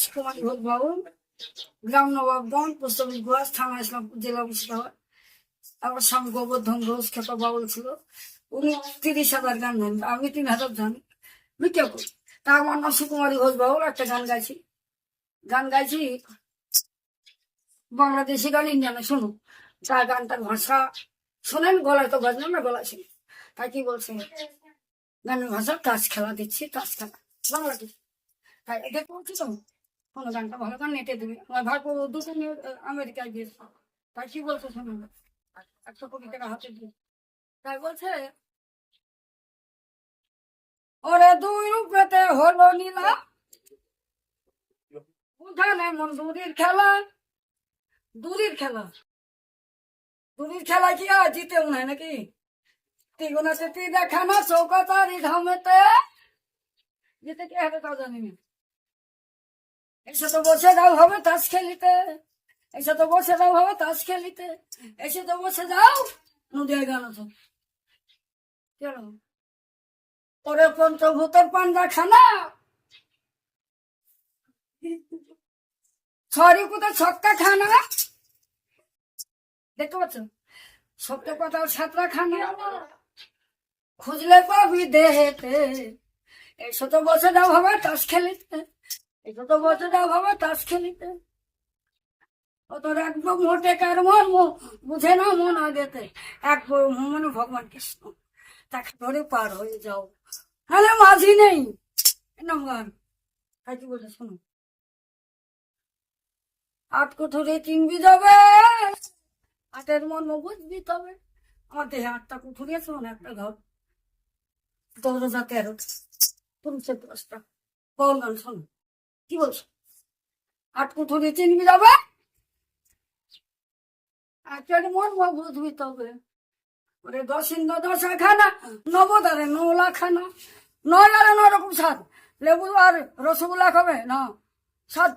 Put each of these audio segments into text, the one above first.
সুকুমারী ঘোষ বাবু, গ্রাম Nawabganj, post office গোয়াস, থানা ইসলাম জেলা মুর্শিদাবাদ। আমার স্বামী গোবর্ধন ঘোষ খেপা বাবুল ছিল। উনি 30,000 গান জানেন, আমি 3,000 জানি, বিক্রি করি। তা আমার নাম সুকুমারী ঘোষ বাবুল, একটা গান গাইছি বাংলাদেশি গান, ইন্ডিয়ানে। শুনুন তার গানটার ভাষা শোনেন, গলায় তো বাজলাম না, গলা শুনুন। তাই কি বলছে, গানের ভাষা তাস খেলা দিচ্ছি, তাস খেলা বাংলাদেশ। তাই এটা বলছি তো, কোনো গানটা ভালো গান নেটে দেবে। আমার ভাগ্য দুটো নিয়ে আমেরিকায় গিয়েছে। তাই কি বলছে শুনুন, 100 কোটি টাকা হাতে দিয়ে। তাই বলছে, ওরে দুই রূপেতে হলো নীলা, উঠানে মন দূরের খেলা। দূরের খেলা, দূরের খেলা কি আর জিতেও নাই নাকি? তিগুনাতে তি দেখানো চৌকাতারি ধামেতে যেতে কে হাতে তাও জানি না। এসে তো বসে যাও হবে তাস খেলিতে, এসে তো বসে যাও হবে তাস খেলিতে, এসে তো বসে যাও নদিয়া গান আছে। কেন ওরে পঞ্চভূতের পান্ডা খানা, ছড়ি কোথায় ছক্কা খানা, দেখতে পাচ্ছ? সত্য কথা ছাত্রা খানা, খুঁজলে পাবি দেহেতে। এসে তো বসে যাও হবে তাস খেলিতে, এসে তো বসে যাও হবে তাস খেলিতে। অত রাখবো মোটে কার মর্ম, বুঝে না মন আগেতে। এক মানে ভগবান কৃষ্ণ, তাকে ধরে পার হয়ে যাও, নাহলে মাঝি নেই। এরকম গান। তাই কি বলছে শোনো, 8 কুঠুরি চিনবি যাবে, 8-এর মর্ম বুঝবি তবে। আমার দেহে 8টা কুঠুরি আছে, মানে একটা ঘর, 10,013 পুরুষের 10টা। বল গান শোনো কি বলছো, 8 কুঠুরি চিনবি যাবে, 8-এর মর্ম বুঝবি তবে। ওরে 10 ইন্দ্র 10 খানা, নবদারে 9 লাখানা। 9 আর 9 রকম স্বাদ, লেবু আর রসগোল্লা খাবে না স্বাদ।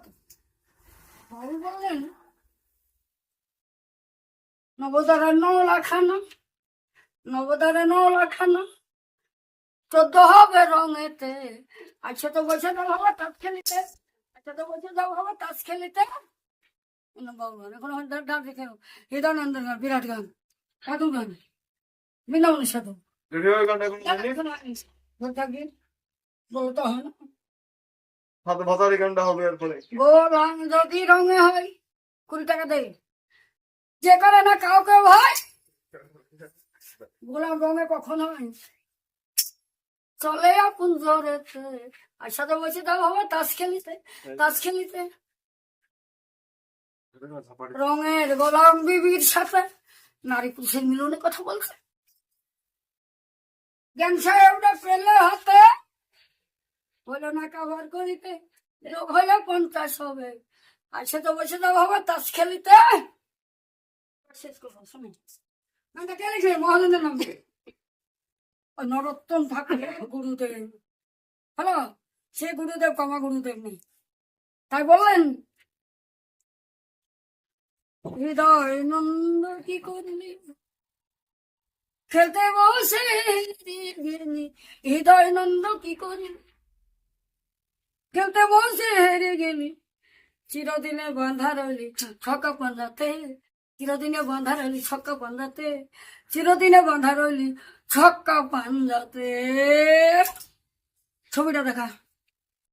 বাবু বললেন নবদারে 9 লাখানা, নবদারে 9 লাখানা, 14 হবে রঙেতে। আচ্ছা তো বসে যাও হবে তাস খেলিতে, আচ্ছা তো বসে যাও হবে তাস খেলিতে। এখন ডাক দেখে হৃদয়ানন্দ গান, বিরাট গান, সাধু গান, বৃন্দাবনের সাধু। বলতে হয় না, গোলাম যদি রঙে হয় 20 টাকা দেয়, যে করে না কাউকে ভাই। গোলাম রঙে কখনো হয়, চলে আপন জোরেতে। আর সাথে বসে যাও হবে তাস খেলিতে, তাস খেলিতে। রঙের গোলাম বিবির সাথে নারী পুরুষের মিলনে কথা বলছে। জ্ঞান সাহেবটা পেলে হাতে, হইল না কাবার করিতে, রোগ হইলে 50 হবে। আর সে তো বসে যাও হবে তাস খেলিতে। শেষ করবো শুনে, নামটা কে লিখবে? মহাজনের নাম নরোত্তম ঠাকুর গুরুদেব। হ্যালো, সে গুরুদেব কমা গুরুদেব নেই। তাই বললেন, হৃদয় নন্দ কি করলি, খেলতে বসে গেলি। হৃদয় নন্দ কি করলি, খেলতে বসে হেরে গেলি। চিরদিনে বাঁধা রইলি ছক্কা পাঞ্জাতে, চিরদিনে বাঁধা রইলি ছক্কা পাঞ্জাতে, চিরদিনে বাঁধা রইলি ছক্কা পাঞ্জাতে। ছবিটা দেখা।